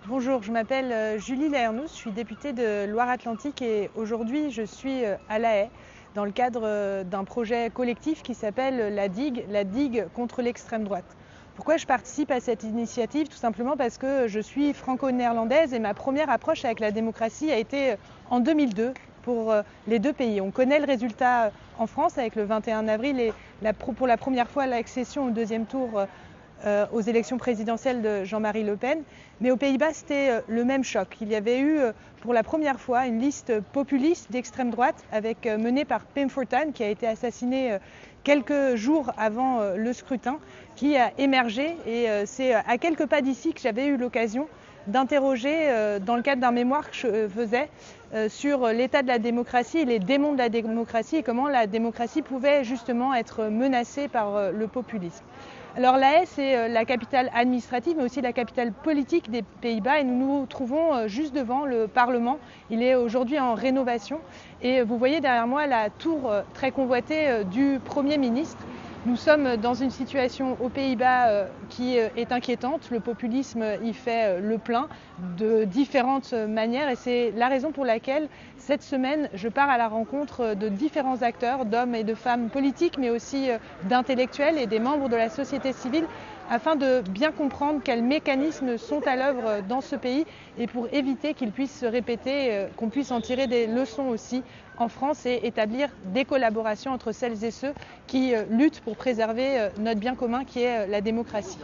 Bonjour, je m'appelle Julie Laernous, je suis députée de Loire-Atlantique et aujourd'hui je suis à La Haye dans le cadre d'un projet collectif qui s'appelle la digue contre l'extrême droite. Pourquoi je participe à cette initiative? Tout simplement parce que je suis franco-néerlandaise et ma première approche avec la démocratie a été en 2002 pour les deux pays. On connaît le résultat en France avec le 21 avril et pour la première fois l'accession au deuxième tour aux élections présidentielles de Jean-Marie Le Pen. Mais aux Pays-Bas, c'était le même choc. Il y avait eu pour la première fois une liste populiste d'extrême droite menée par Pim Fortuyn, qui a été assassiné quelques jours avant le scrutin, qui a émergé. Et c'est à quelques pas d'ici que j'avais eu l'occasion d'interroger, dans le cadre d'un mémoire que je faisais, sur l'état de la démocratie et les démons de la démocratie et comment la démocratie pouvait justement être menacée par le populisme. Alors La Haye, c'est la capitale administrative mais aussi la capitale politique des Pays-Bas et nous nous trouvons juste devant le Parlement. Il est aujourd'hui en rénovation et vous voyez derrière moi la tour très convoitée du Premier ministre. Nous sommes dans une situation aux Pays-Bas qui est inquiétante. Le populisme y fait le plein de différentes manières et c'est la raison pour laquelle cette semaine je pars à la rencontre de différents acteurs, d'hommes et de femmes politiques mais aussi d'intellectuels et des membres de la société civile afin de bien comprendre quels mécanismes sont à l'œuvre dans ce pays et pour éviter qu'ils puissent se répéter, qu'on puisse en tirer des leçons aussi en France et établir des collaborations entre celles et ceux qui luttent pour préserver notre bien commun qui est la démocratie.